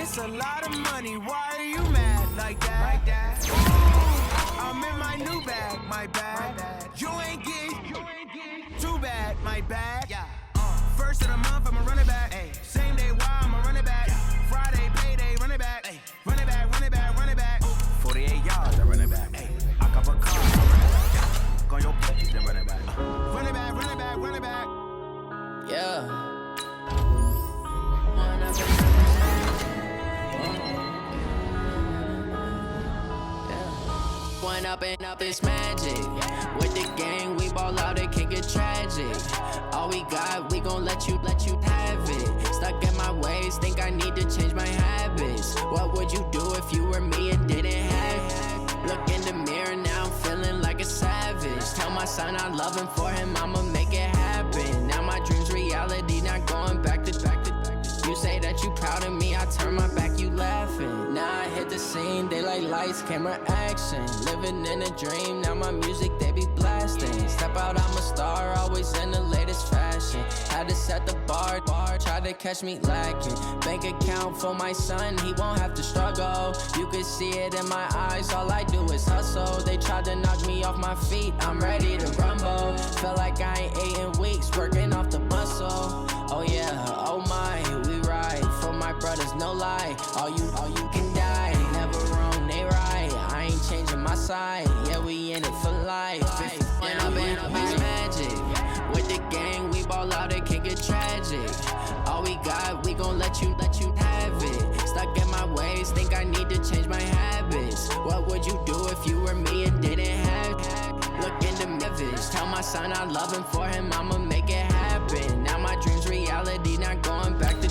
It's a lot of money, why are you mad like that? Ooh, I'm in my new bag, my bad. You ain't getting too bad, my bad. First of the month, I'ma run it back. Same day, why I'ma run it back. Friday, payday, run it back. Run it back, run it back, run it back. 48 yards, I run it back. I cover cars, I run it back. Go on your pitch, then run it back. Run it back, run it back, run it back. Yeah. One up and up is magic. With the gang, we ball out, it can get tragic. All we got, we gon' let you have it. Stuck in my ways, think I need to change my habits. What would you do if you were me and didn't have it? Look in the mirror, now I'm feeling like a savage. Tell my son I love him, for him I'ma make it happen. Now my dream's reality, not going back to. You say that you proud of me, I turn my back, you laughing. Now I hit the scene, daylight lights, camera action. Living in a dream, now my music, they be blasting. Step out, I'm a star, always in the latest fashion. Had to set the bar, try to catch me lacking. Bank account for my son, he won't have to struggle. You can see it in my eyes, all I do is hustle. They tried to knock me off my feet, I'm ready to rumble. Felt like I ain't ate in weeks, working off the muscle. Oh yeah, oh my, we ride for my brothers, no lie. All you can die, never wrong, they right. I ain't changing my side, yeah, we in it for life. When up is magic. With the gang, we ball out, it can get tragic. All we got, we gon' let you have it. Stuck in my ways, think I need to change my habits. What would you do if you were me and didn't have it? Look in the mirrors, tell my son I love him, for him I'ma make it happen. Now my dream's reality, not going back to.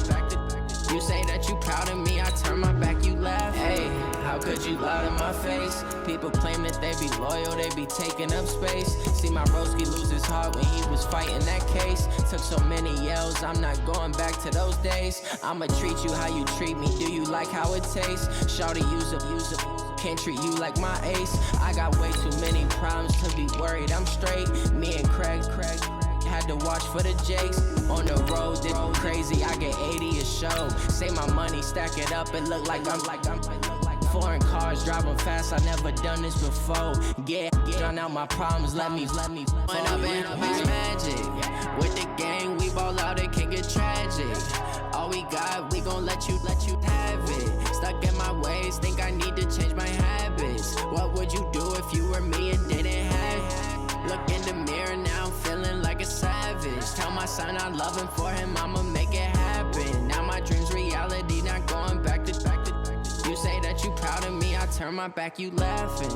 You say that you proud of me, I turn my back, you laugh. Hey, how could you lie to my face? People claim that they be loyal, they be taking up space. See my broski lose his heart when he was fighting that case. Took so many yells, I'm not going back to those days. I'ma treat you how you treat me, do you like how it tastes? Shawty, use up, can't treat you like my ace. I got way too many problems to be worried, I'm straight. Me and Craig had to watch for the Jakes. On the road, did crazy, I get 80 a show. Say my money, stack it up, it look like I'm foreign cars, driving fast, I never done this before. Get drown out my problems, let me When up is magic. With the gang, we ball out, it can get tragic. All we got, we gon' let you have it. Stuck in my ways, think I need to change my habits. What would you do if you were me and didn't have it? Look in the mirror, now I'm feeling like a savage. Tell my son I love him, for him I'ma make it happen. Now my dream's reality, not going back to. You say that you proud of me, I turn my back, you laughing.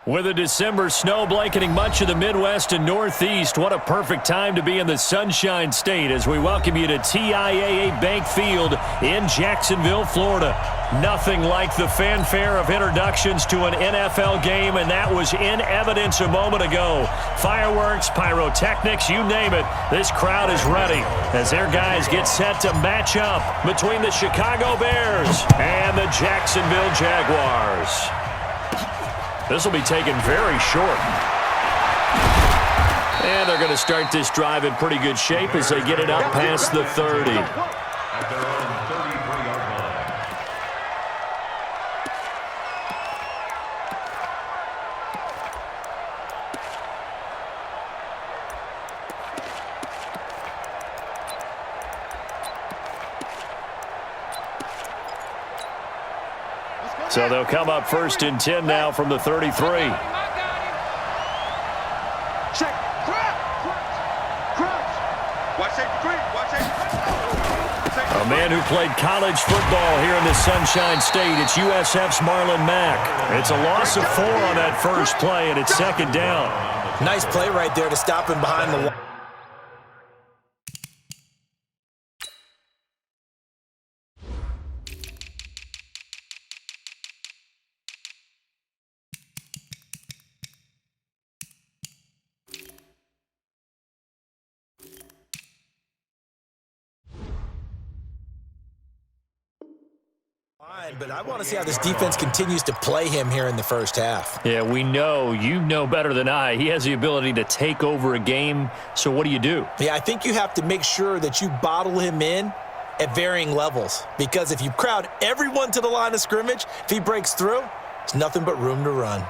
With a December snow blanketing much of the Midwest and Northeast, what a perfect time to be in the Sunshine State as we welcome you to TIAA Bank Field in Jacksonville, Florida. Nothing like the fanfare of introductions to an NFL game, and that was in evidence a moment ago. Fireworks, pyrotechnics, you name it. This crowd is ready as their guys get set to match up between the Chicago Bears and the Jacksonville Jaguars. This will be taken very short. And they're going to start this drive in pretty good shape as they get it up past the 30. At their own 33-yard line. So they'll come up first and 10 now from the 33. Check. Watch safety three. Watch safety. A man who played college football here in the Sunshine State. It's USF's Marlon Mack. It's a loss of 4 on that first play, and it's second down. Nice play right there to stop him behind the wall. fine, but I want to see how this defense continues to play him here in the first half. Yeah, we know. You know better than I. He has the ability to take over a game, so what do you do? Yeah, I think you have to make sure that you bottle him in at varying levels, because if you crowd everyone to the line of scrimmage, if he breaks through, there's nothing but room to run.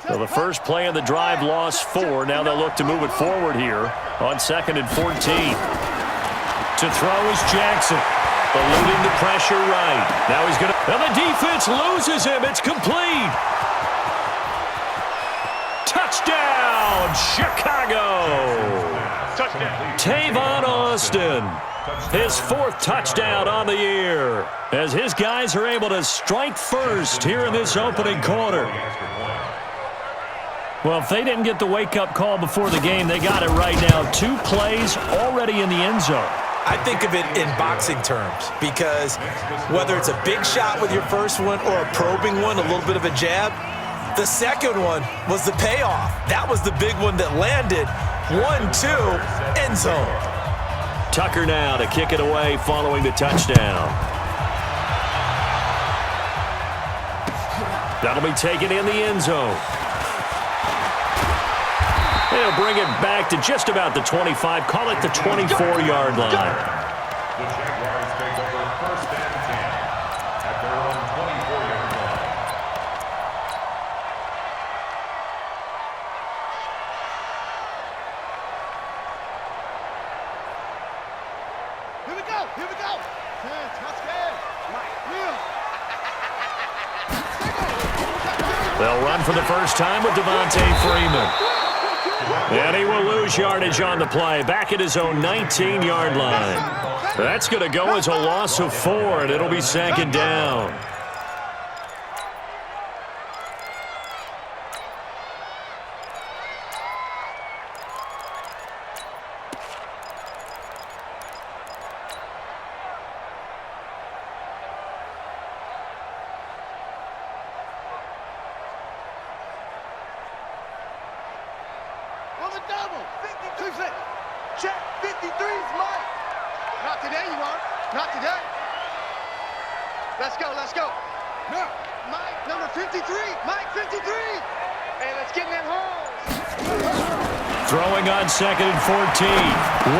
So the first play of the drive lost 4. Now they'll look to move it forward here on 2nd and 14. To throw is Jackson. Eluding the pressure right. Now he's going to... And the defense loses him. It's complete. Touchdown, Chicago. Touchdown. Tavon Austin. His 4th touchdown on the year as his guys are able to strike first here in this opening quarter. Well, if they didn't get the wake-up call before the game, they got it right now. 2 plays already in the end zone. I think of it in boxing terms, because whether it's a big shot with your first one or a probing one, a little bit of a jab, the second one was the payoff. That was the big one that landed. 1-2, end zone. Tucker now to kick it away following the touchdown. That'll be taken in the end zone. They'll bring it back to just about the 25, call it the 24-yard line. The Jaguars take over 1st and 10 at their own 24-yard line. Here we go. Here we go. Touchdown. They'll run for the first time with Devontae Freeman. And he will lose yardage on the play, back at his own 19-yard line. That's going to go as a loss of 4, and it'll be 2nd down. On the double. 52 cents. Check. 53's Mike. Not today, you are. Not today. Let's go. Let's go. No. Mike, number 53. Mike, 53. Hey, let's get in that hole. Throwing on 2nd and 14.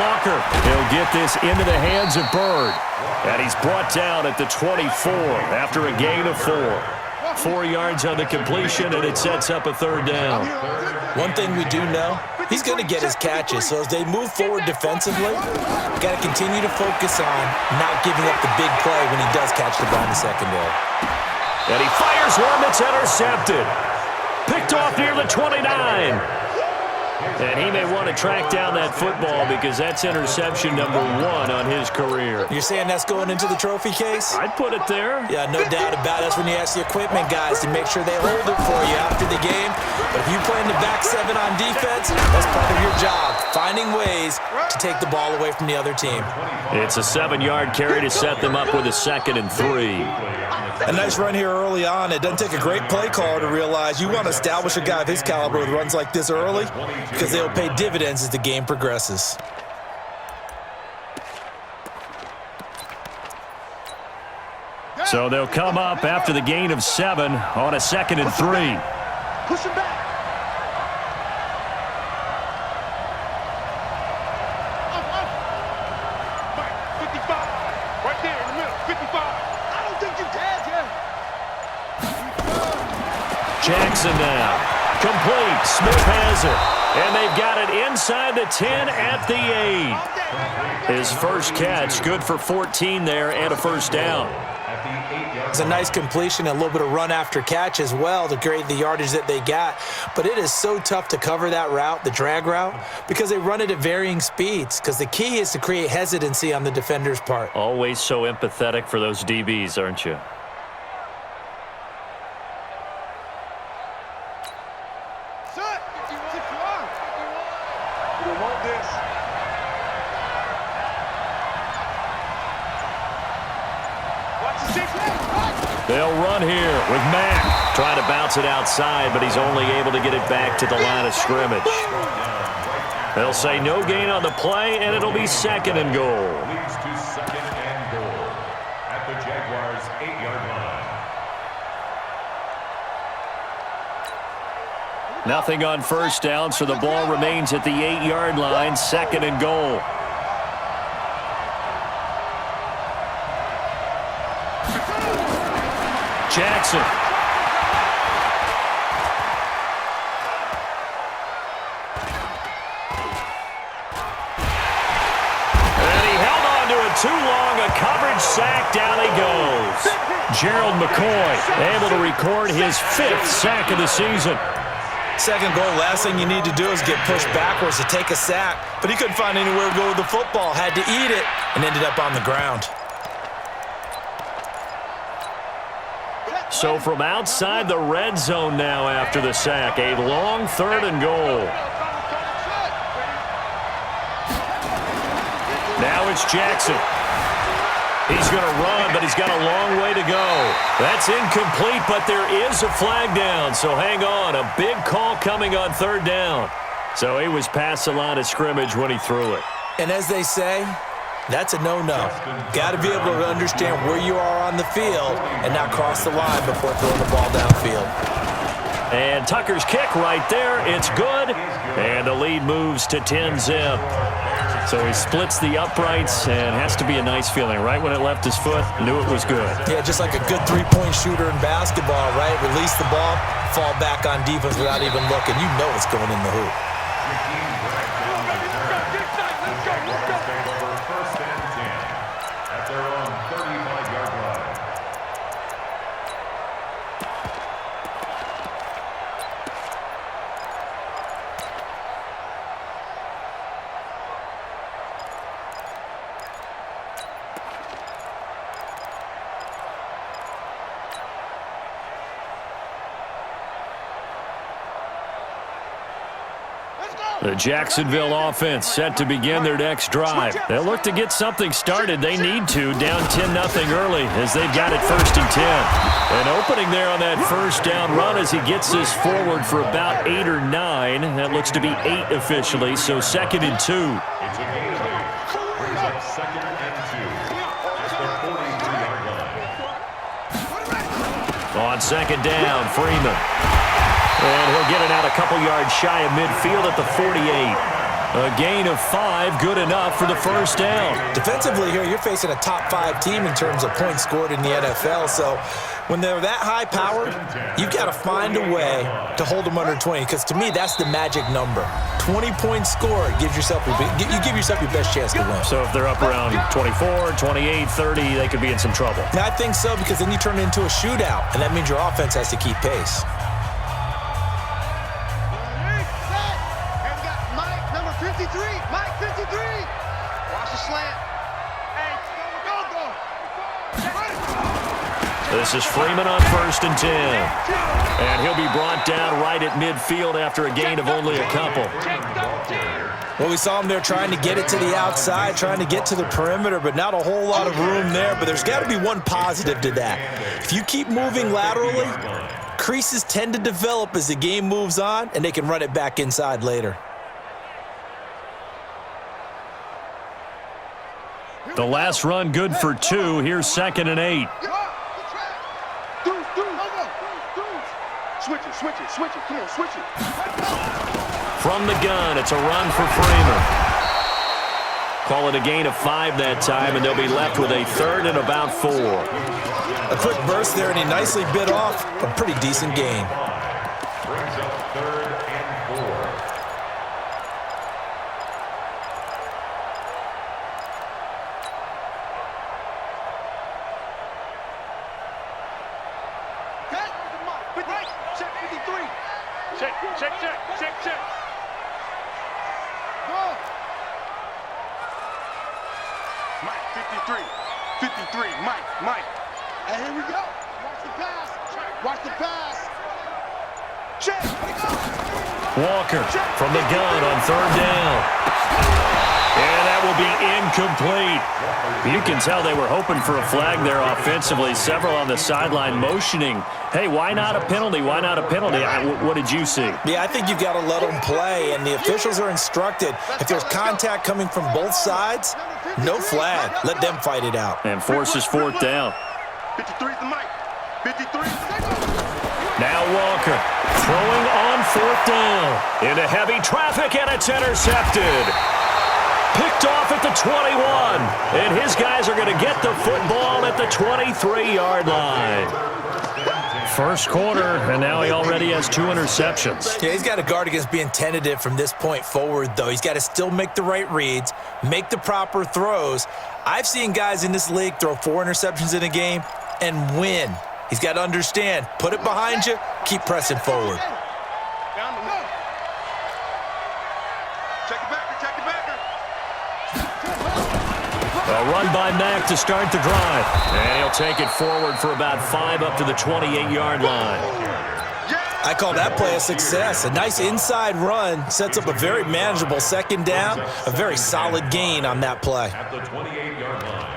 Walker, he'll get this into the hands of Bird. And he's brought down at the 24 after a gain of 4. 4 yards on the completion, and it sets up a 3rd down. One thing we do know, he's going to get his catches. So as they move forward defensively, got to continue to focus on not giving up the big play when he does catch the ball in the secondary. And he fires one that's intercepted. Picked off near the 29. And he may want to track down that football because that's interception number 1 on his career. You're saying that's going into the trophy case? I'd put it there. Yeah, no doubt about it. That's when you ask the equipment guys to make sure they hold it for you after the game. But if you play in the back 7 on defense, that's part of your job, finding ways to take the ball away from the other team. It's a 7-yard carry to set them up with a 2nd and 3. A nice run here early on. It doesn't take a great play caller to realize you want to establish a guy of his caliber with runs like this early because they'll pay dividends as the game progresses. So they'll come up after the gain of 7 on a 2nd and 3. Push him back. Mike, 55. Right there in the middle. 55. I don't think you tagged him. Jackson now. Complete. Smith has it. And they've got it inside the 10 at the 8. His first catch, good for 14 there and a 1st down. It's a nice completion, a little bit of run after catch as well to create the yardage that they got. But it is so tough to cover that route, the drag route, because they run it at varying speeds. Because the key is to create hesitancy on the defender's part. Always so empathetic for those DBs, aren't you? Shut. You want this. Watch the 6. They'll run here with Mack. Trying to bounce it outside, but he's only able to get it back to the line of scrimmage. They'll say no gain on the play, and it'll be 2nd and goal. Leads to 2nd and goal at the Jaguars' 8-yard line. Nothing on first down, so the ball remains at the 8-yard line, 2nd and goal. Jackson. Too long, a coverage sack, down he goes. Gerald McCoy able to record his 5th sack of the season. 2nd goal, last thing you need to do is get pushed backwards to take a sack, but he couldn't find anywhere to go with the football, had to eat it, and ended up on the ground. So from outside the red zone now after the sack, a long 3rd and goal. Now it's Jackson. He's going to run, but he's got a long way to go. That's incomplete, but there is a flag down, so hang on. A big call coming on 3rd down. So he was past the line of scrimmage when he threw it. And as they say, that's a no-no. Got to be able to understand where you are on the field and not cross the line before throwing the ball downfield. And Tucker's kick right there. It's good. And the lead moves to 10-zip. So he splits the uprights, and has to be a nice feeling. Right when it left his foot, knew it was good. Yeah, just like a good three-point shooter in basketball, right? Release the ball, fall back on defense without even looking. You know it's going in the hoop. At their own 35-yard line. The Jacksonville offense set to begin their next drive. They'll look to get something started. They need to, down 10-0 early as they've got it 1st and 10. An opening there on that 1st down run as he gets this forward for about 8 or 9. That looks to be 8 officially, so 2nd and 2. It's a gain of 8. Brings up 2nd and 2 at the 43-yard line. On 2nd down, Freeman. And he'll get it out a couple yards shy of midfield at the 48. A gain of 5, good enough for the 1st down. Defensively here, you're facing a top-5 team in terms of points scored in the NFL. So when they're that high-powered, you've got to find a way to hold them under 20. Because to me, that's the magic number. 20 points scored gives yourself you give yourself your best chance to win. So if they're up around 24, 28, 30, they could be in some trouble. Now, I think so, because then you turn it into a shootout, and that means your offense has to keep pace. Mike 53. Watch the slant. Hey, go. This is Freeman on 1st and 10. And he'll be brought down right at midfield after a gain of only a couple. Well, we saw him there trying to get it to the outside, trying to get to the perimeter, but not a whole lot of room there. But there's got to be one positive to that. If you keep moving laterally, creases tend to develop as the game moves on, and they can run it back inside later. The last run good for 2. Here's 2nd and 8. Switch it. Come on, switch it. From the gun, it's a run for Freeman. Call it a gain of 5 that time, and they'll be left with a 3rd and about 4. A quick burst there, and he nicely bit off a pretty decent gain. Brings up 3rd and 4. Check. Go. Mike, 53, Mike. And here we go. Watch the pass. Check. Walker from the gun on 3rd down. And that will be incomplete. You can tell they were hoping for a flag there offensively. Several on the sideline motioning, hey, why not a penalty? Why not a penalty? What did you see? Yeah, I think you've got to let them play, and the officials are instructed. If there's contact coming from both sides, no flag. Let them fight it out. And forces fourth down. 53's the mic. 53. Now Walker throwing on fourth down. Into heavy traffic, and it's intercepted. Picked off at the 21. And his guys are going to get the football at the 23-yard line. First quarter, and now he already has 2 interceptions. Yeah, he's got to guard against being tentative from this point forward, though. He's got to still make the right reads, make the proper throws. I've seen guys in this league throw 4 interceptions in a game and win. He's got to understand, put it behind you, keep pressing forward. A run by Mack to start the drive. And he'll take it forward for about 5 up to the 28-yard line. I call that play a success. A nice inside run sets up a very manageable second down, a very solid gain on that play. At the 28-yard line.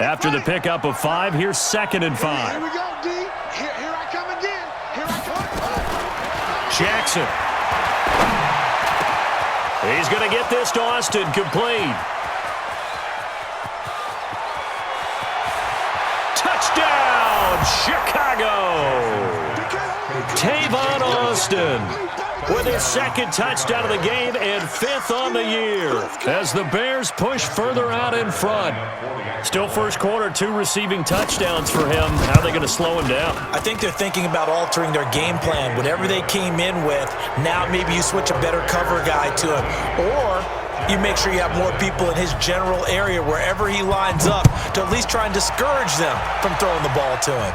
After the pickup of 5, here's 2nd and 5. Here we go, D. Here I come again. Here I come. Jackson. He's going to get this to Austin, complete. Touchdown, Chicago. Tavon Austin with his 2nd touchdown of the game and 5th on the year as the Bears push further out in front. Still first quarter, 2 receiving touchdowns for him. How are they going to slow him down? I think they're thinking about altering their game plan. Whatever they came in with, now maybe you switch a better cover guy to him. Or you make sure you have more people in his general area wherever he lines up to at least try and discourage them from throwing the ball to him.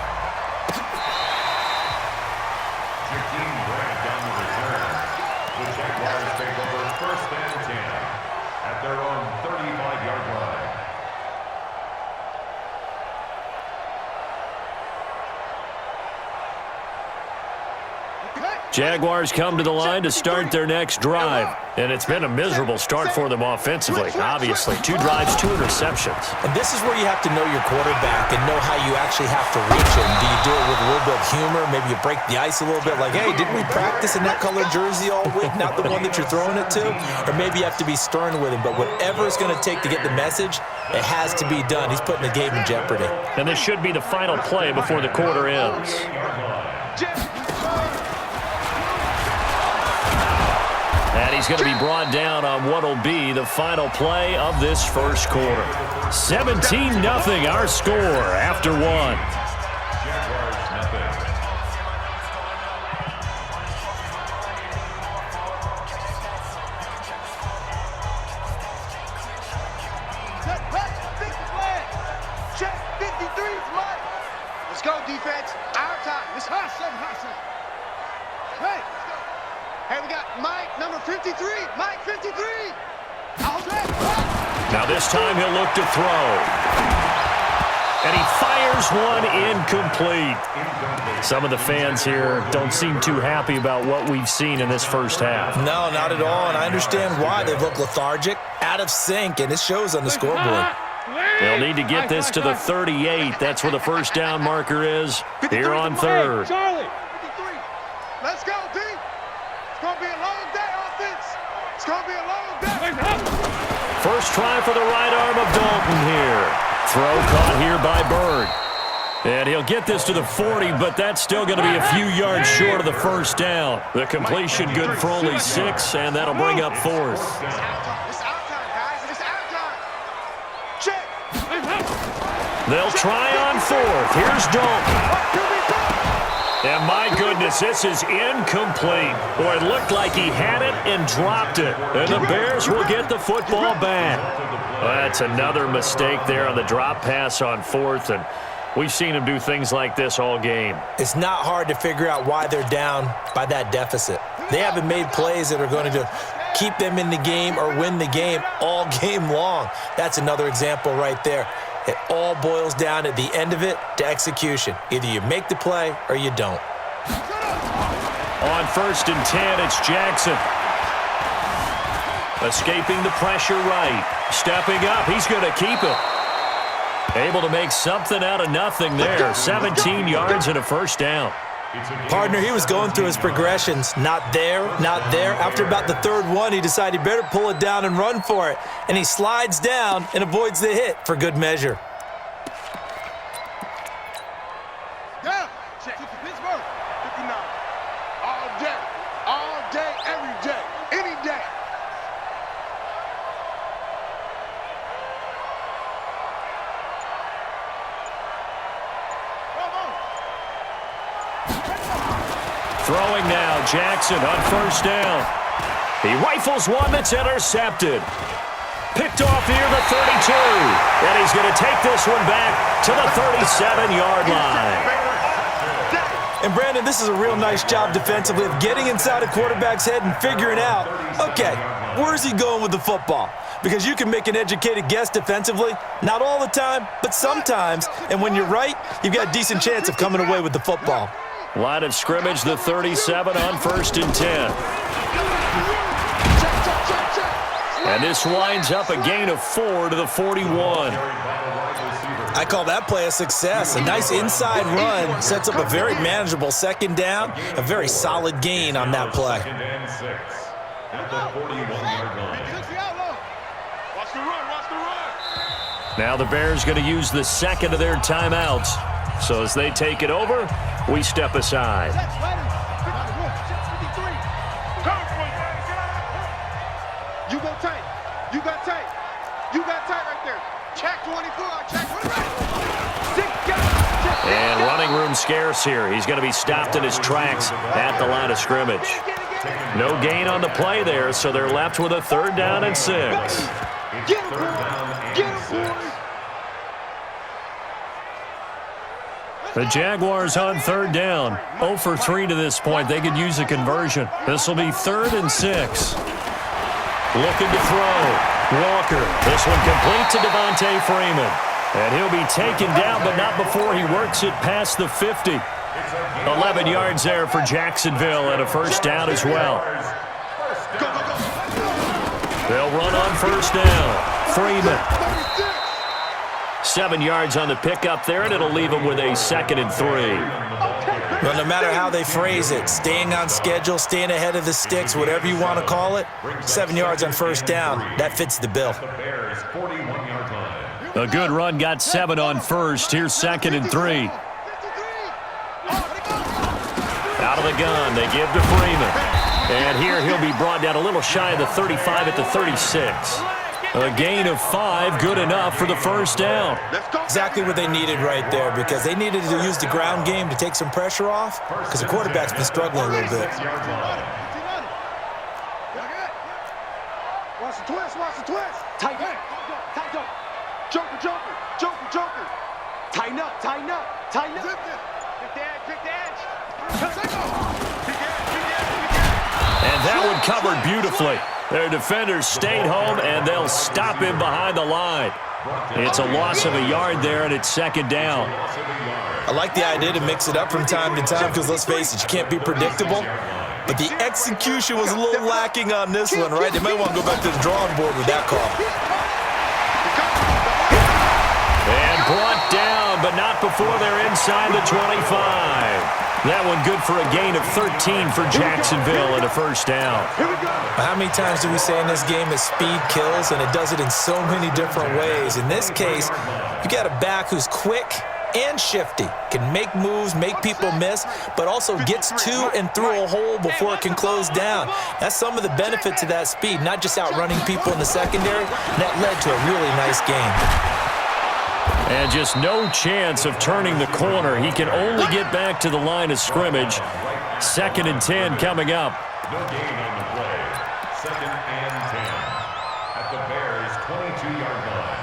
Jaguars come to the line to start their next drive. And it's been a miserable start for them offensively, obviously. 2 drives, 2 interceptions. And this is where you have to know your quarterback and know how you actually have to reach him. Do you do it with a little bit of humor? Maybe you break the ice a little bit, like, hey, didn't we practice in that color jersey all week, not the one that you're throwing it to? Or maybe you have to be stern with him. But whatever it's going to take to get the message, it has to be done. He's putting the game in jeopardy. And this should be the final play before the quarter ends. And he's going to be brought down on what will be the final play of this first quarter. 17-0 our score after 1. Jaguars nothing. Set back, big flag. Check 53's Mike. Let's go, defense. Our time. It's hot seven, hot seven. Hey, let's go. Hey, we got Mike, number 53. Mike, 53. All set. Now this time he'll look to throw. And he fires one incomplete. Some of the fans here don't seem too happy about what we've seen in this first half. No, not at all, and I understand why. They've looked lethargic, out of sync, and it shows on the scoreboard. They'll need to get this to the 38. That's where the first down marker is here on 3rd. Charlie. 53. Let's go, D. It's going to be a long day, offense. It's going to be a long day. First try for the right arm of Dalton here. Throw caught here by Bird. And he'll get this to the 40, but that's still going to be a few yards short of the first down. The completion good for only 6, and that'll bring up 4th. It's our time, guys. It's our time. Check. They'll try on 4th. Here's Dalton. And my goodness, this is incomplete. Boy, it looked like he had it and dropped it. And the Bears will get the football back. Well, that's another mistake there on the drop pass on 4th. And we've seen him do things like this all game. It's not hard to figure out why they're down by that deficit. They haven't made plays that are going to keep them in the game or win the game all game long. That's another example right there. It all boils down at the end of it to execution. Either you make the play or you don't. On 1st and 10, it's Jackson. Escaping the pressure right. Stepping up. He's going to keep it. Able to make something out of nothing there. 17 yards and a first down. Partner, he was going through his progressions. Not there, not there. After about the third one, he decided he better pull it down and run for it. And he slides down and avoids the hit for good measure. Down. Check. Pittsburgh. 59. All day, every day, any day. Throwing now, Jackson on 1st down. He rifles one that's intercepted. Picked off near the 32. And he's going to take this one back to the 37-yard line. And Brandon, this is a real nice job defensively of getting inside a quarterback's head and figuring out, okay, where's he going with the football? Because you can make an educated guess defensively, not all the time, but sometimes. And when you're right, you've got a decent chance of coming away with the football. Line of scrimmage, the 37 on 1st and 10. And this winds up a gain of 4 to the 41. I call that play a success. A nice inside run sets up a very manageable 2nd down. A very solid gain on that play. 2nd and 6 at the 41-yard line. Watch the run. Now the Bears going to use the 2nd of their timeouts. So as they take it over, we step aside. You go tight. You got tight. You got tight right there. Check 24. Check 24. And running room scarce here. He's going to be stopped in his tracks at the line of scrimmage. No gain on the play there, so they're left with a 3rd down and 6. Get him, boys. Get him, boys. The Jaguars on 3rd down. 0 for 3 to this point. They could use a conversion. This will be 3rd and 6. Looking to throw. Walker. This one complete to Devontae Freeman. And he'll be taken down, but not before he works it past the 50. 11 yards there for Jacksonville and a 1st down as well. They'll run on 1st down. Freeman. 7 yards on the pickup there, and it'll leave him with a 2nd and 3. Well, no matter how they phrase it, staying on schedule, staying ahead of the sticks, whatever you want to call it, 7 yards on 1st down, that fits the bill. A good run got 7 on 1st. Here's 2nd and 3. Out of the gun, they give to Freeman. And here he'll be brought down a little shy of the 35 at the 36. A gain of 5, good enough for the 1st down. Exactly what they needed right there, because they needed to use the ground game to take some pressure off, because the quarterback's been struggling a little bit. Watch the twist. Tighten up. Joker. Tighten up. Get the edge. And that one covered beautifully. Their defenders stayed home, and they'll stop him behind the line. It's a loss of a yard there, and it's 2nd down. I like the idea to mix it up from time to time, because let's face it, you can't be predictable. But the execution was a little lacking on this one, right? They might want to go back to the drawing board with that call. And brought down, but not before they're inside the 25. That one good for a gain of 13 for Jacksonville and a 1st down. How many times do we say in this game that speed kills, and it does it in so many different ways? In this case, you got a back who's quick and shifty, can make moves, make people miss, but also gets to and through a hole before it can close down. That's some of the benefits of that speed, not just outrunning people in the secondary. That led to a really nice game. And just no chance of turning the corner. He can only get back to the line of scrimmage. 2nd and 10 coming up. No gain on the play. 2nd and 10 at the Bears' 22-yard line.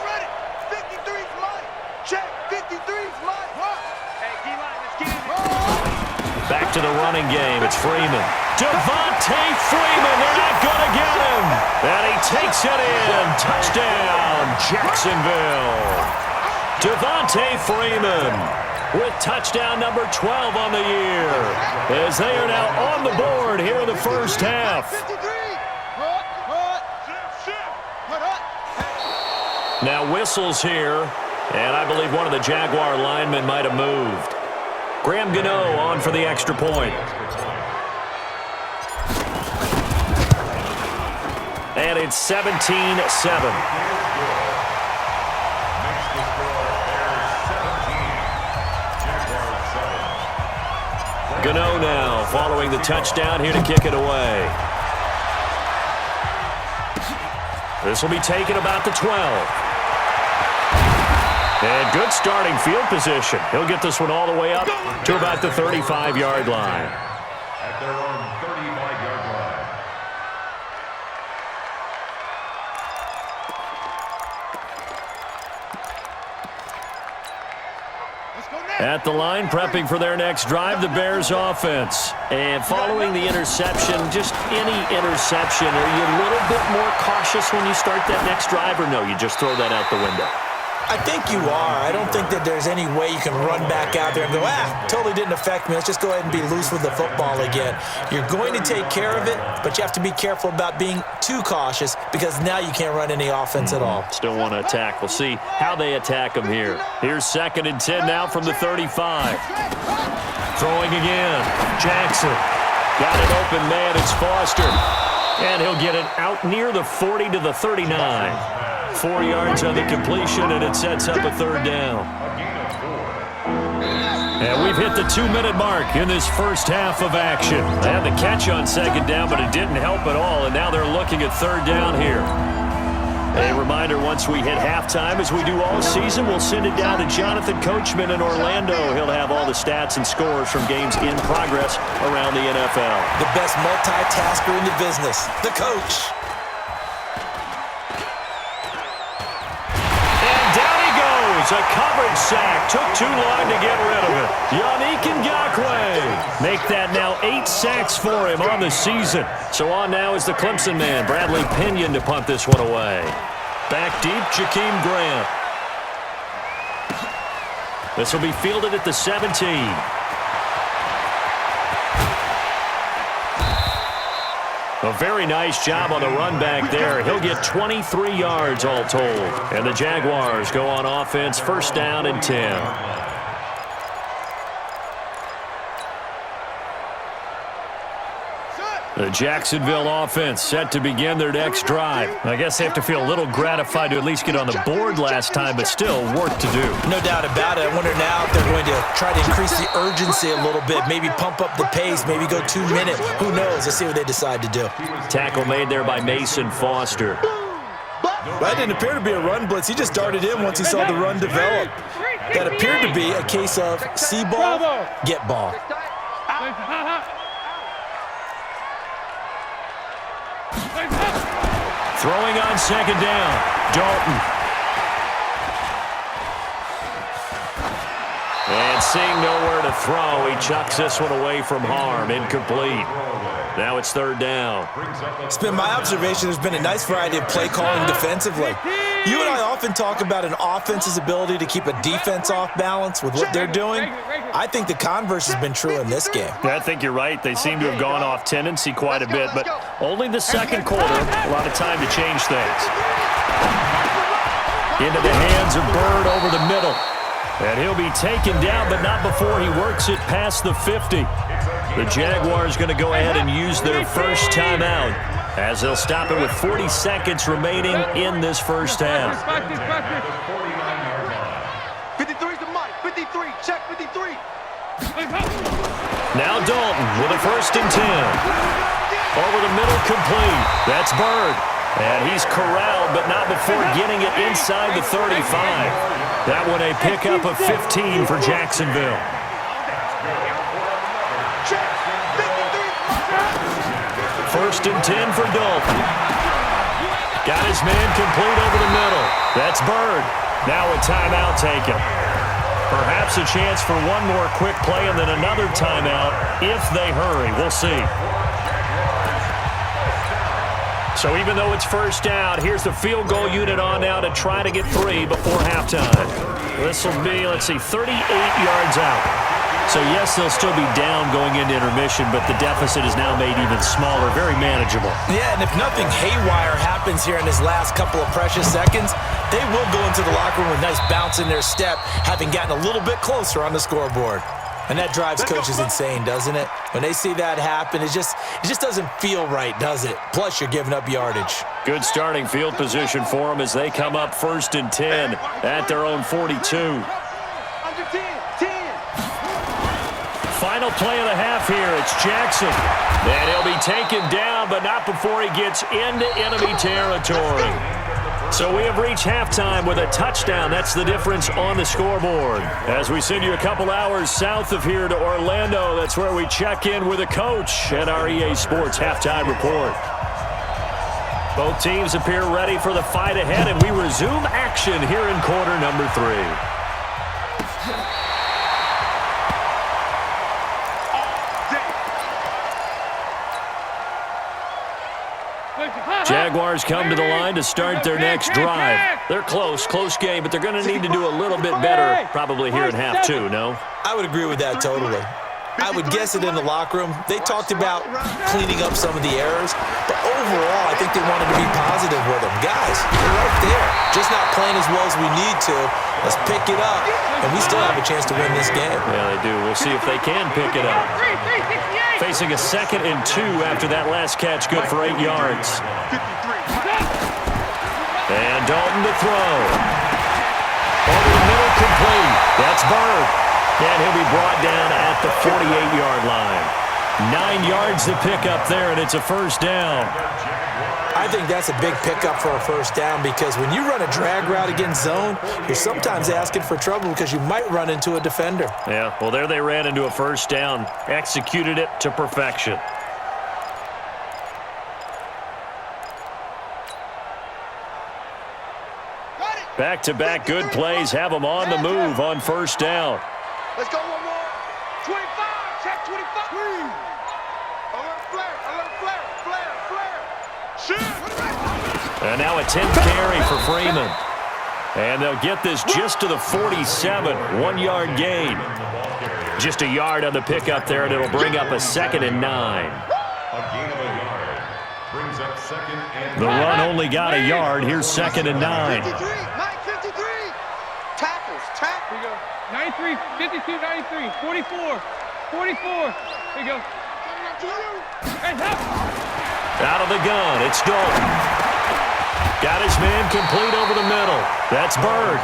Ready. 53's mine. Check. 53's mine. Hey, D-line, let's get it. Back to the running game. It's Freeman. Devontae Freeman, they're not going to get him. And he takes it in. Touchdown, Jacksonville. Devontae Freeman with touchdown number 12 on the year, as they are now on the board here in the first half. Now whistles here, and I believe one of the Jaguar linemen might have moved. Graham Gano on for the extra point. And it's 17-7. Gano now following the touchdown here to kick it away. This will be taken about the 12. And good starting field position. He'll get this one all the way up to about the 35-yard line. At their own 35-yard line. At the line, prepping for their next drive, the Bears offense. And following the interception, just any interception, are you a little bit more cautious when you start that next drive, or no, you just throw that out the window? I think you are. I don't think that there's any way you can run back out there and go, totally didn't affect me. Let's just go ahead and be loose with the football again. You're going to take care of it, but you have to be careful about being too cautious because now you can't run any offense at all. Still want to attack. We'll see how they attack them here. Here's 2nd and 10 now from the 35. Throwing again. Jackson. Got an open man. It's Foster. And he'll get it out near the 40 to the 39. 4 yards on the completion, and it sets up a 3rd down. And we've hit the 2-minute mark in this first half of action. They had the catch on 2nd down, but it didn't help at all, and now they're looking at 3rd down here. A reminder, once we hit halftime, as we do all season, we'll send it down to Jonathan Coachman in Orlando. He'll have all the stats and scores from games in progress around the NFL. The best multitasker in the business, the coach. A coverage sack. Took too long to get rid of it. Yannick Ngakoue make that now 8 sacks for him on the season. So on now is the Clemson man, Bradley Pinion, to punt this one away. Back deep, Jakeem Grant. This will be fielded at the 17. A very nice job on the run back there. He'll get 23 yards all told. And the Jaguars go on offense, 1st down and 10. The Jacksonville offense set to begin their next drive. I guess they have to feel a little gratified to at least get on the board last time, but still work to do. No doubt about it. I wonder now if they're going to try to increase the urgency a little bit, maybe pump up the pace, maybe go 2 minutes. Who knows? Let's see what they decide to do. Tackle made there by Mason Foster. That didn't appear to be a run blitz. He just darted in once he saw the run develop. That appeared to be a case of see ball, get ball. Throwing on 2nd down, Dalton. And seeing nowhere to throw, he chucks this one away from harm, incomplete. Now it's 3rd down. It's been my observation there's been a nice variety of play calling defensively. You and I often talk about an offense's ability to keep a defense off balance with what they're doing. I think the converse has been true in this game. I think you're right. They seem to have gone off tendency quite a bit, but only the 2nd quarter, a lot of time to change things. Into the hands of Bird over the middle. And he'll be taken down, but not before he works it past the 50. The Jaguars going to go ahead and use their first timeout as they'll stop it with 40 seconds remaining in this first half. 53's the mic. 53. Check 53. Now Dalton with a 1st and 10. Over the middle, complete. That's Bird. And he's corralled, but not before getting it inside the 35. That one a pickup of 15 for Jacksonville. First and 10 for Dalton. Got his man complete over the middle. That's Bird. Now a timeout taken. Perhaps a chance for one more quick play and then another timeout if they hurry. We'll see. So even though it's first down, here's the field goal unit on now to try to get 3 before halftime. This will be, 38 yards out. So, yes, they'll still be down going into intermission, but the deficit is now made even smaller, very manageable. Yeah, and if nothing haywire happens here in his last couple of precious seconds, they will go into the locker room with a nice bounce in their step, having gotten a little bit closer on the scoreboard. And that drives coaches insane, doesn't it? When they see that happen, it just doesn't feel right, does it? Plus, you're giving up yardage. Good starting field position for them as they come up 1st and 10 at their own 42. Under 10, 10. Final play of the half here. It's Jackson. And he'll be taken down, but not before he gets into enemy territory. So we have reached halftime with a touchdown. That's the difference on the scoreboard. As we send you a couple hours south of here to Orlando, that's where we check in with a coach at our EA Sports Halftime Report. Both teams appear ready for the fight ahead, and we resume action here in quarter number 3. Jaguars come to the line to start their next drive. They're close game, but they're going to need to do a little bit better probably here in half 2, no? I would agree with that totally. I would guess it in the locker room. They talked about cleaning up some of the errors, but overall, I think they wanted to be positive with them. Guys, we're right there. Just not playing as well as we need to. Let's pick it up, and we still have a chance to win this game. Yeah, they do. We'll see if they can pick it up. Facing a 2nd and 2 after that last catch, good for 8 yards. And Dalton to throw. Over the middle, complete. That's Bird. And he'll be brought down at the 48-yard line. 9 yards to pick up there, and it's a first down. I think that's a big pickup for a first down because when you run a drag route against zone, you're sometimes asking for trouble because you might run into a defender. Yeah, well, there they ran into a first down. Executed it to perfection. Back-to-back good plays have them on the move on first down. Let's go one more. 25. Check 25. Alert flare. Shoot. And now a 10th carry for Freeman. And they'll get this just to the 47. 1-yard gain. Just a yard on the pickup there, and it'll bring up a 2nd and 9. A gain of a yard brings up 2nd and 9. The run only got a yard. Here's 2nd and 9. 53. Mike 53. Tackles. Here you go. 93, 52, 93, 44, 44. Here you go. Hey, help! Out of the gun, it's Dalton. Got his man complete over the middle. That's Bird.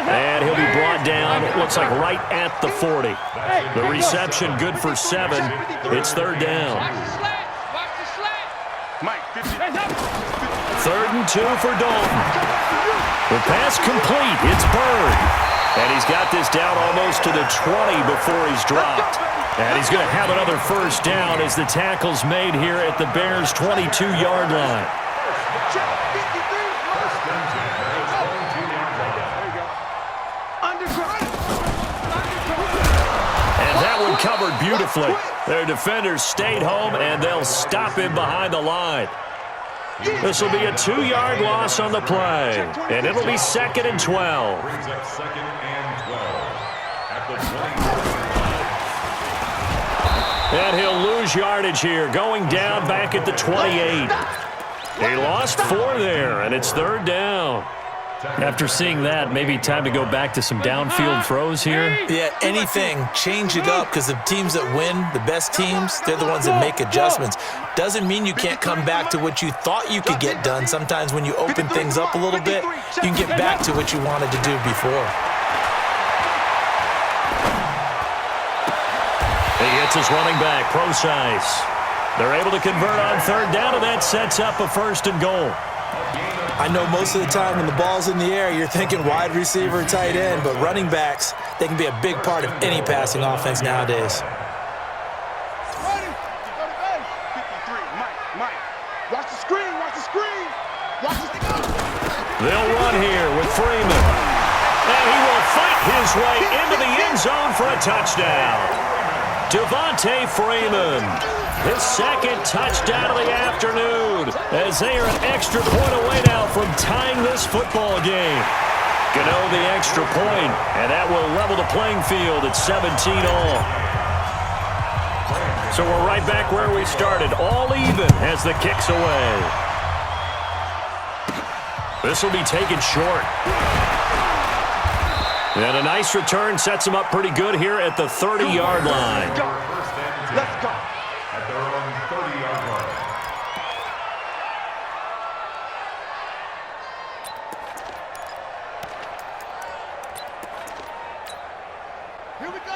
And he'll be brought down, looks like right at the 40. The reception good for 7. It's 3rd down. Watch the slant. Mike 50. 3rd and 2 for Dalton. The pass complete. It's Bird. And he's got this down almost to the 20 before he's dropped. And he's going to have another first down as the tackle's made here at the Bears' 22-yard line. And that one covered beautifully. Their defenders stayed home, and they'll stop him behind the line. This will be a 2-yard loss on the play, and it'll be 2nd and 12. Brings up 2nd and 12 at the 20. And he'll lose yardage here, going down back at the 28. He lost 4 there, and it's 3rd down. After seeing that, maybe time to go back to some downfield throws here. Yeah, anything. Change it up because the teams that win, the best teams, they're the ones that make adjustments. Doesn't mean you can't come back to what you thought you could get done. Sometimes when you open things up a little bit, you can get back to what you wanted to do before. He hits his running back, Procise. They're able to convert on 3rd down, and that sets up a 1st and goal. I know most of the time when the ball's in the air, you're thinking wide receiver, tight end, but running backs, they can be a big part of any passing offense nowadays. Watch the screen. They'll run here with Freeman. And he will fight his way into the end zone for a touchdown. Devontae Freeman, his second touchdown of the afternoon, as they are an extra point away now from tying this football game. Gano the extra point, and that will level the playing field at 17 all. So we're right back where we started, all even as the kick's away. This will be taken short. And a nice return sets him up pretty good here at the 30-yard line. Let's go. At their own 30-yard line.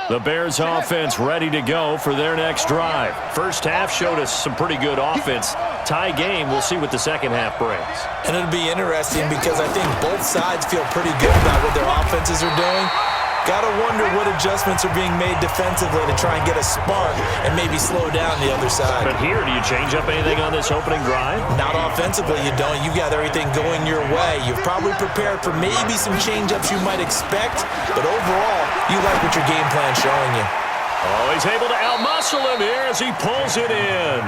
The Bears offense ready to go for their next drive. First half showed us some pretty good offense. Tie game, we'll see what the second half brings. And it'll be interesting because I think both sides feel pretty good about what their offenses are doing. Got to wonder what adjustments are being made defensively to try and get a spark and maybe slow down the other side. But here, do you change up anything on this opening drive? Not offensively, you don't. You got everything going your way. You've probably prepared for maybe some change-ups you might expect, but overall, you like what your game plan's showing you. Oh, he's able to outmuscle him here as he pulls it in.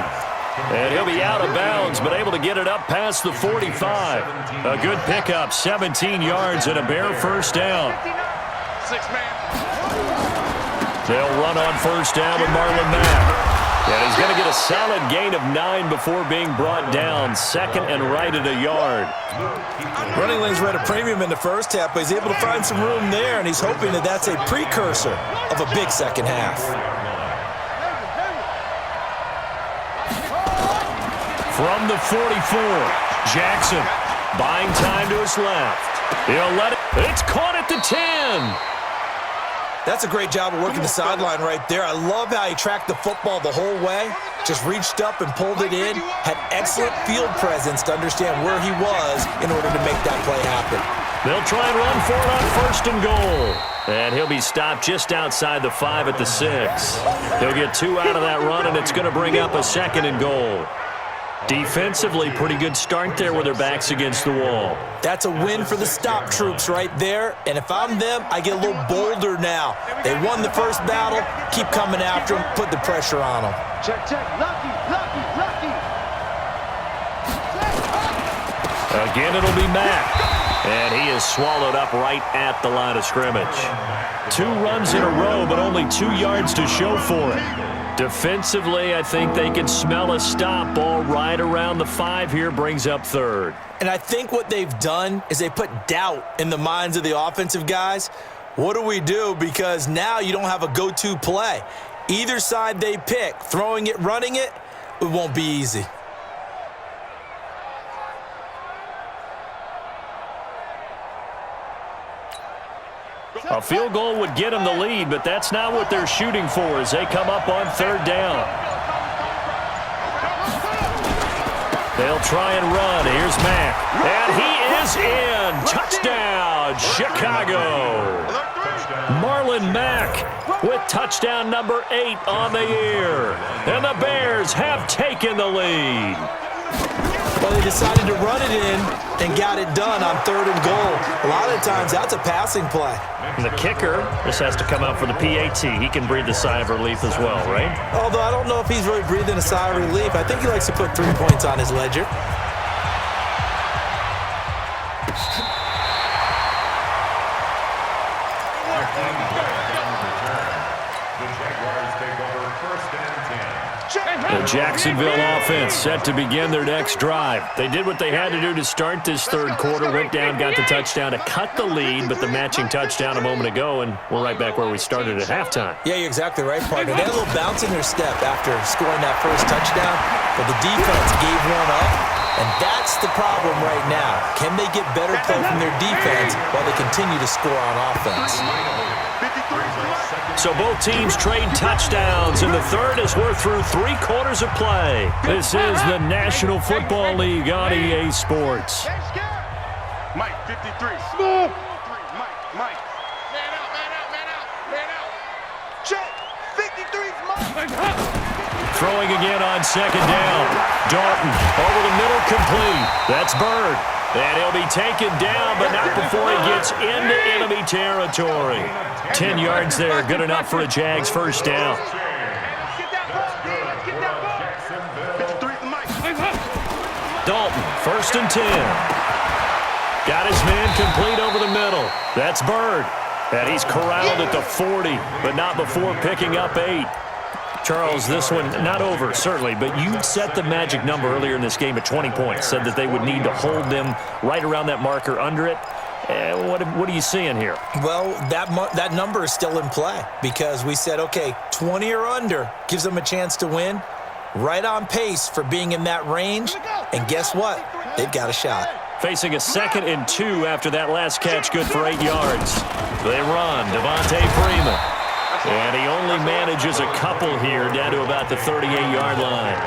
And he'll be out of bounds, but able to get it up past the 45. A good pickup, 17 yards and a Bear first down. They'll run on first down with Marlon Mack. And he's going to get a solid gain of 9 before being brought down. Second and right at a yard. Running lanes were at a premium in the first half, but he's able to find some room there, and he's hoping that that's a precursor of a big second half. From the 44, Jackson buying time to his left. He'll let it. It's caught at the 10. That's a great job of working the sideline right there. I love how he tracked the football the whole way. Just reached up and pulled it in. Had excellent field presence to understand where he was in order to make that play happen. They'll try and run for it on first and goal. And he'll be stopped just outside the 5 at the 6. He'll get 2 out of that run, and it's going to bring up a second and goal. Defensively, pretty good start there with their backs against the wall. That's a win for the stop troops right there. And if I'm them, I get a little bolder now. They won the first battle. Keep coming after them. Put the pressure on them. Check, check. Lucky, lucky, lucky. Again, it'll be Mack. And he is swallowed up right at the line of scrimmage. 2 runs in a row, but only 2 yards to show for it. Defensively, I think they can smell a stop. Ball right around the 5 here, brings up third. And I think what they've done is they put doubt in the minds of the offensive guys. What do we do? Because now you don't have a go-to play. Either side they pick, throwing it, running it, it won't be easy. A field goal would get them the lead, but that's not what they're shooting for as they come up on third down. They'll try and run. Here's Mack. And he is in. Touchdown, Chicago. Marlon Mack with touchdown number 8 on the year. And the Bears have taken the lead. Well, they decided to run it in and got it done on third and goal. A lot of times, that's a passing play. And the kicker, this has to come out for the PAT. He can breathe a sigh of relief as well, right? Although I don't know if he's really breathing a sigh of relief. I think he likes to put 3 points on his ledger. The Jacksonville offense set to begin their next drive. They did what they had to do to start this third quarter, went down, got the touchdown to cut the lead, but the matching touchdown a moment ago, and we're right back where we started at halftime. Yeah, you're exactly right, partner. They had a little bounce in their step after scoring that first touchdown, but the defense gave one up, and that's the problem right now. Can they get better play from their defense while they continue to score on offense? So both teams trade touchdowns, and the third as we're through 3 quarters of play. This is the National Football League on EA Sports. Mike, 53. Smooth. Mike. Man out, man out, man out, man out. Check. 53's Mike. Throwing again on second down. Dalton over the middle, complete. That's Bird. And he'll be taken down, but not before he gets into enemy territory. 10 yards there, good enough for a Jags first down. Dalton, 1st and 10. Got his man complete over the middle. That's Bird. And he's corralled at the 40, but not before picking up 8. Charles, this one not over, certainly, but you set the magic number earlier in this game at 20 points, said that they would need to hold them right around that marker under it. What are you seeing here? Well, that number is still in play because we said, okay, 20 or under gives them a chance to win. Right on pace for being in that range. And guess what? They've got a shot. Facing a 2nd and 2 after that last catch, good for 8 yards. They run, Devontae Freeman. And he only manages a couple here down to about the 38-yard line.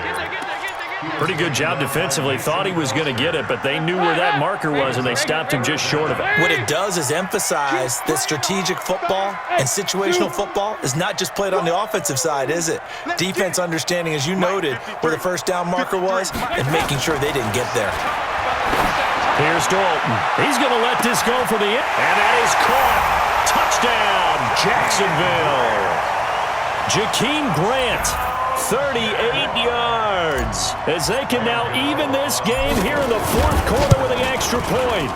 Pretty good job defensively. Thought he was going to get it, but they knew where that marker was, and they stopped him just short of it. What it does is emphasize that strategic football and situational football is not just played on the offensive side, is it? Defense understanding, as you noted, where the first down marker was and making sure they didn't get there. Here's Dalton. He's going to let this go for the end. And that is caught. Touchdown, Jacksonville. Jakeem Grant, 38 yards. As they can now even this game here in the 4th quarter with the extra point.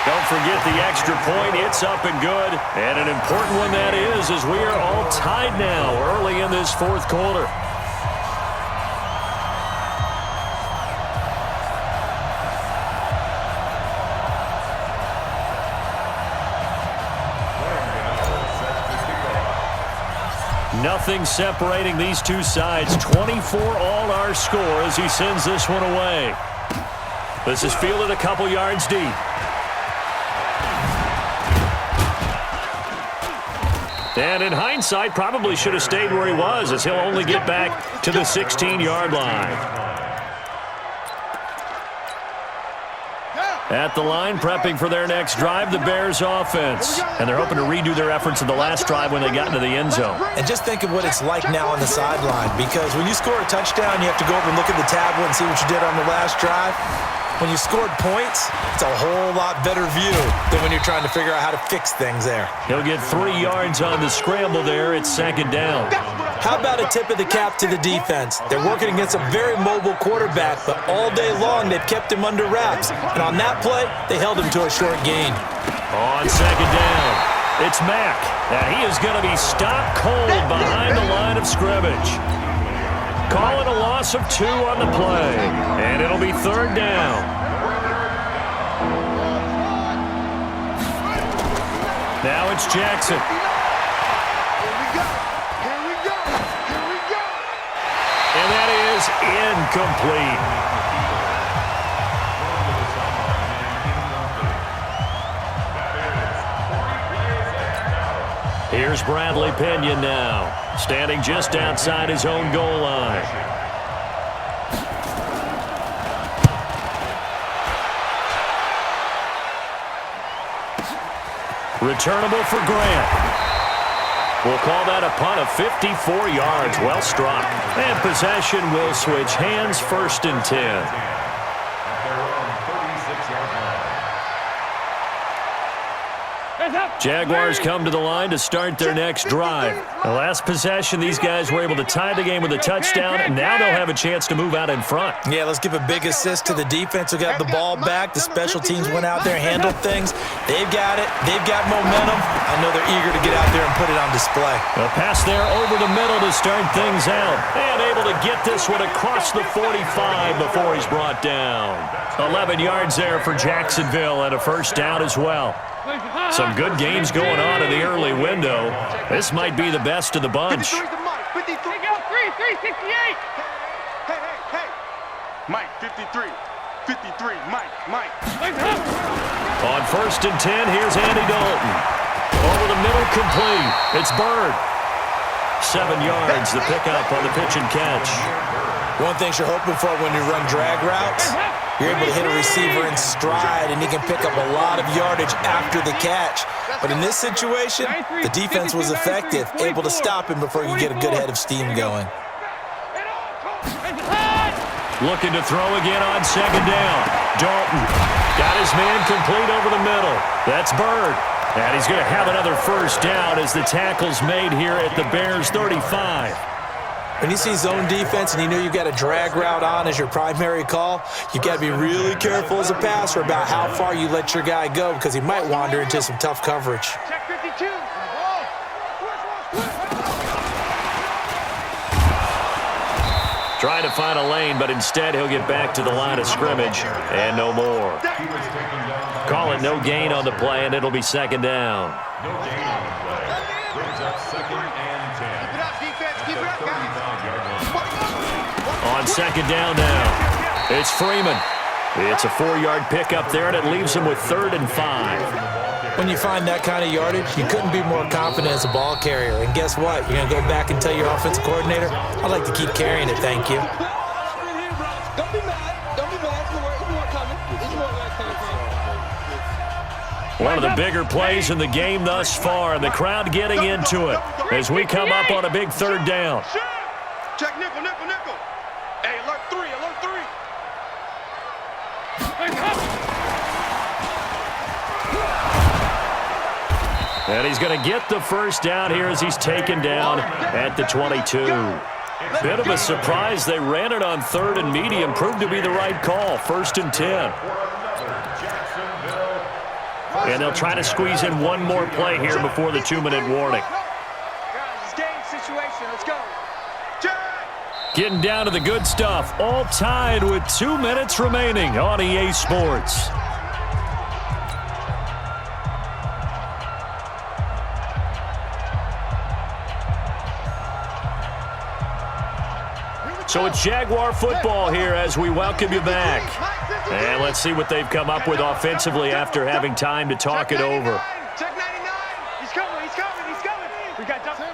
Don't forget the extra point. It's up and good. And an important one that is, as we are all tied now early in this 4th quarter. Nothing separating these two sides. 24 all our score as he sends this one away. This is fielded a couple yards deep. And in hindsight, probably should have stayed where he was, as he'll only get back to the 16-yard line. At the line, prepping for their next drive, the Bears offense. And they're hoping to redo their efforts in the last drive when they got into the end zone. And just think of what it's like now on the sideline, because when you score a touchdown, you have to go over and look at the tablet and see what you did on the last drive. When you scored points, it's a whole lot better view than when you're trying to figure out how to fix things there. He'll get 3 yards on the scramble there. It's 2nd down. How about a tip of the cap to the defense? They're working against a very mobile quarterback, but all day long they've kept him under wraps. And on that play, they held him to a short gain. On 2nd down, it's Mack. And he is going to be stopped cold behind the line of scrimmage. Calling a loss of 2 on the play. And it'll be 3rd down. Now it's Jackson. And that is incomplete. Here's Bradley Pinion now, standing just outside his own goal line. Returnable for Grant. We'll call that a punt of 54 yards. Well struck. And possession will switch hands, 1st and 10. Jaguars come to the line to start their next drive. The last possession, these guys were able to tie the game with a touchdown, and now they'll have a chance to move out in front. Yeah, let's give a big assist to the defense who got the ball back. The special teams went out there, handled things. They've got it. They've got momentum. I know they're eager to get out there and put it on display. A pass there over the middle to start things out. And able to get this one across the 45 before he's brought down. 11 yards there for Jacksonville and a 1st down as well. Some good games going on in the early window. This might be the best of the bunch. 368. Hey. Mike, 53. 53, Mike. On 1st and 10, here's Andy Dalton. Over the middle, complete. It's Bird. 7 yards, the pickup on the pitch and catch. One thing you're hoping for when you run drag routes, you're able to hit a receiver in stride, and he can pick up a lot of yardage after the catch. But in this situation, the defense was effective, able to stop him before you get a good head of steam going. Looking to throw again on 2nd down. Dalton got his man complete over the middle. That's Bird. And he's going to have another 1st down as the tackle's made here at the Bears' 35. When you see zone defense and you know you've got a drag route on as your primary call, you got to be really careful as a passer about how far you let your guy go because he might wander into some tough coverage. Check 52. Trying to find a lane, but instead he'll get back to the line of scrimmage and no more. Call it no gain on the play, and it'll be second down. No gain on the play. Brings up second and 10. Keep it up, defense. Keep it up, guys. 35-yard line. On second down now, it's Freeman. It's a 4-yard pickup there, and it leaves him with 3rd and 5. When you find that kind of yardage, you couldn't be more confident as a ball carrier. And guess what? You're going to go back and tell your offensive coordinator, I'd like to keep carrying it, thank you. Don't be mad. Don't be mad. There's more coming. There's more coming. One of the bigger plays in the game thus far, and the crowd getting into it as we come up on a big 3rd down. Check nickel, nickel, nickel. Hey, alert 3, alert 3. And he's going to get the first down here as he's taken down at the 22. Bit of a surprise. They ran it on 3rd and medium. Proved to be the right call. 1st and 10. And they'll try to squeeze in one more play here before the 2-minute warning. Guys, it's game situation. Let's go. Getting down to the good stuff. All tied with 2 minutes remaining on EA Sports. So it's Jaguar football here as we welcome you back. And let's see what they've come up with offensively after having time to talk it over. Check 99. He's coming, he's coming, he's coming. We got double.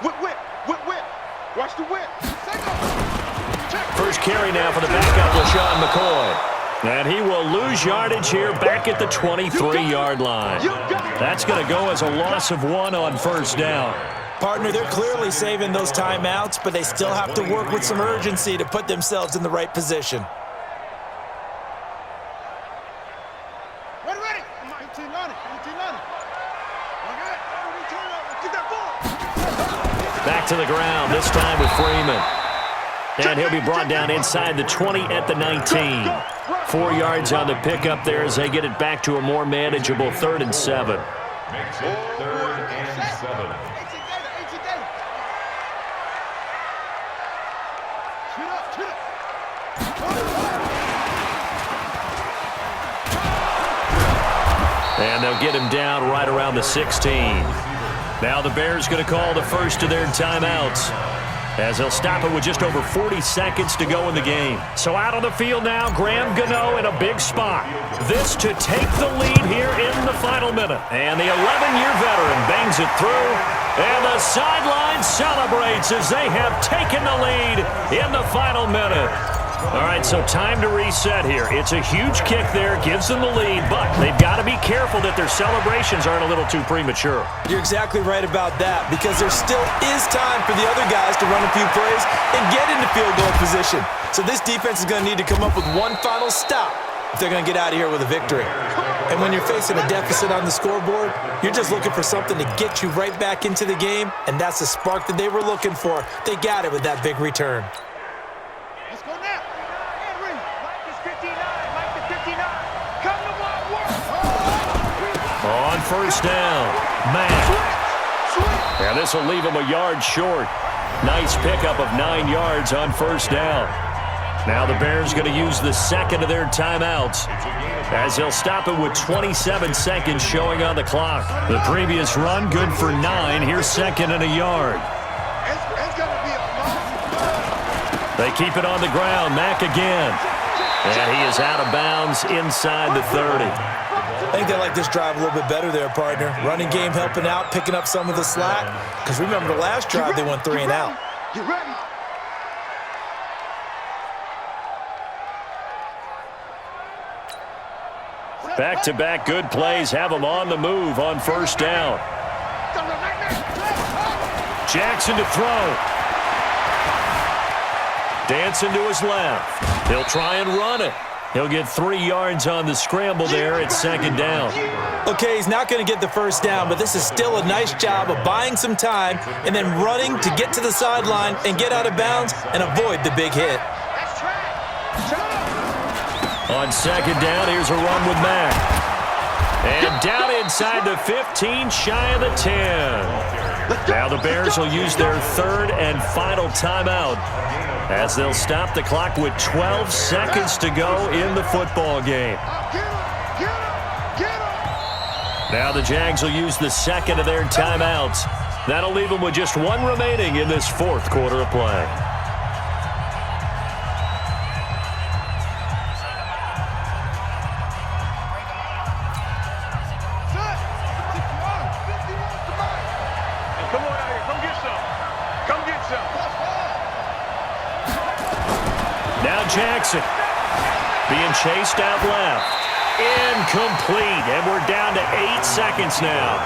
Whip, whip, whip, whip. Watch the whip. First carry now for the backup, LaShawn McCoy. And he will lose yardage here back at the 23-yard line. That's going to go as a loss of 1 on 1st down. Partner, they're clearly saving those timeouts, but they still have to work with some urgency to put themselves in the right position. Ready, ready. 1890, 1890. Get that ball. Back to the ground, this time with Freeman. And he'll be brought down inside the 20 at the 19. 4 yards on the pickup there as they get it back to a more manageable 3rd and 7. Makes it 3rd and 7. And they'll get him down right around the 16. Now the Bears going to call the first of their timeouts as they'll stop it with just over 40 seconds to go in the game. So out on the field now, Graham Gano in a big spot. This to take the lead here in the final minute. And the 11-year veteran bangs it through. And the sideline celebrates as they have taken the lead in the final minute. All right, so time to reset here. It's a huge kick there, gives them the lead, but they've got to be careful that their celebrations aren't a little too premature. You're exactly right about that because there still is time for the other guys to run a few plays and get into field goal position. So this defense is going to need to come up with one final stop if they're going to get out of here with a victory. And when you're facing a deficit on the scoreboard, you're just looking for something to get you right back into the game, and that's the spark that they were looking for. They got it with that big return. Let's go now. Mike is 59. Mike is 59. Come to my work. On 1st down, Matt. And this will leave him a yard short. Nice pickup of 9 yards on 1st down. Now the Bears going to use the second of their timeouts as they'll stop it with 27 seconds showing on the clock. The previous run good for 9. Here's 2nd and a yard. It's going to be a long. They keep it on the ground. Mack again. And he is out of bounds inside the 30. I think they like this drive a little bit better there, partner. Running game helping out, picking up some of the slack. Because remember the last drive, they went 3 and out. You ready? Back-to-back good plays have them on the move on 1st down. Jackson to throw. Dancing to his left. He'll try and run it. He'll get 3 yards on the scramble there at second down. Okay, he's not going to get the first down, but this is still a nice job of buying some time and then running to get to the sideline and get out of bounds and avoid the big hit. On second down, here's a run with Mack. And down inside the 15, shy of the 10. Now the Bears will use their 3rd and final timeout as they'll stop the clock with 12 seconds to go in the football game. Now the Jags will use the 2nd of their timeouts. That'll leave them with just 1 remaining in this 4th quarter of play. Jackson being chased out left. Incomplete, and we're down to 8 seconds now.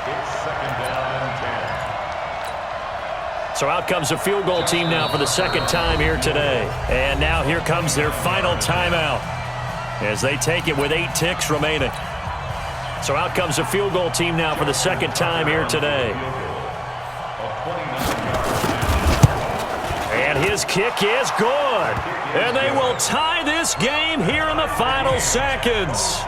It's 2nd down and 10. So out comes the field goal team now for the 2nd time here today. And now here comes their final timeout as they take it with 8 ticks remaining. So out comes the field goal team now for the 2nd time here today. And his kick is good. And they will tie this game here in the final seconds.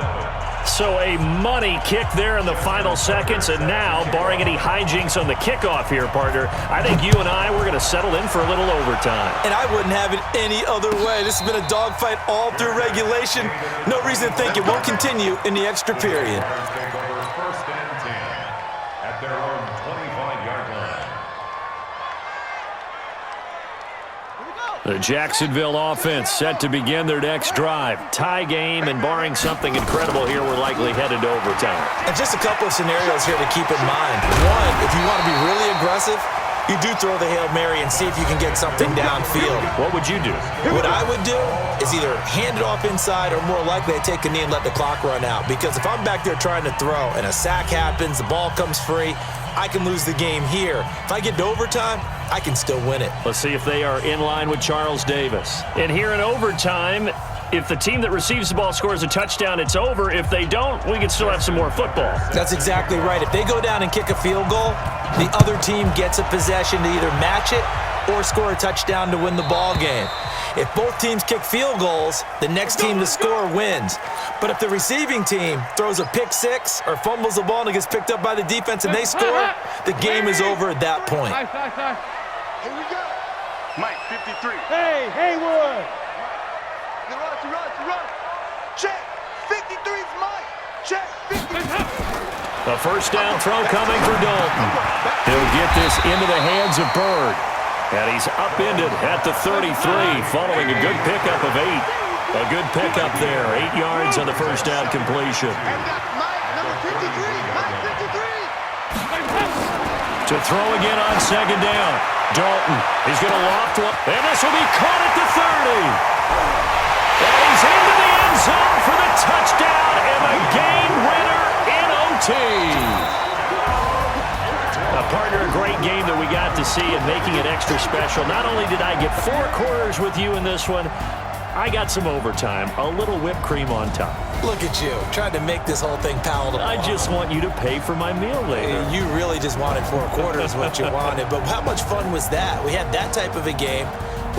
So a money kick there in the final seconds. And now, barring any hijinks on the kickoff here, partner, I think you and I, we're going to settle in for a little overtime. And I wouldn't have it any other way. This has been a dogfight all through regulation. No reason to think it won't continue in the extra period. Take over 1st and 10 at their own 25-yard line. The Jacksonville offense set to begin their next drive. Tie game, and barring something incredible here, we're likely headed to overtime. And just a couple of scenarios here to keep in mind. One, if you want to be really aggressive, you do throw the Hail Mary and see if you can get something downfield. What would you do? What I would do is either hand it off inside or more likely I take a knee and let the clock run out. Because if I'm back there trying to throw and a sack happens, the ball comes free, I can lose the game here. If I get to overtime, I can still win it. Let's see if they are in line with Charles Davis. And here in overtime, if the team that receives the ball scores a touchdown, it's over. If they don't, we can still have some more football. That's exactly right. If they go down and kick a field goal, the other team gets a possession to either match it or score a touchdown to win the ball game. If both teams kick field goals, the next team to score wins. But if the receiving team throws a pick six or fumbles the ball and it gets picked up by the defense and they score, the game is over at that point. Here we go. Mike, 53. Hey, Haywood. Run. Check. 53's Mike. Check. 53. A first down throw coming for Dalton. He'll get this into the hands of Bird. And he's upended at the 33 following a good pickup of 8. A good pickup there. 8 yards on the first down completion. And got Mike, number 53. Mike, 53. To throw again on second down. Dalton is going to loft one. And this will be caught at the 30. And he's into the end zone for the touchdown and the game winner in OT. Partner, a great game that we got to see and making it extra special. Not only did I get 4 quarters with you in this one, I got some overtime, a little whipped cream on top. Look at you, trying to make this whole thing palatable. I just want you to pay for my meal later. You really just wanted 4 quarters what you wanted, but how much fun was that? We had that type of a game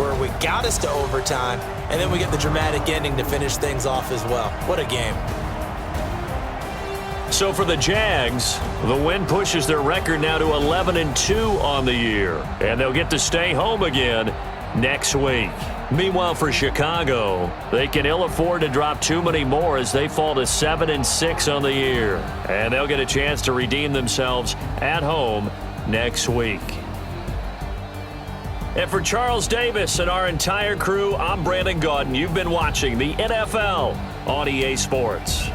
where we got us to overtime, and then we get the dramatic ending to finish things off as well. What a game. So for the Jags, the win pushes their record now to 11-2 on the year, and they'll get to stay home again next week. Meanwhile, for Chicago, they can ill afford to drop too many more as they fall to 7-6 on the year, and they'll get a chance to redeem themselves at home next week. And for Charles Davis and our entire crew, I'm Brandon Gaudin. You've been watching the NFL on EA Sports.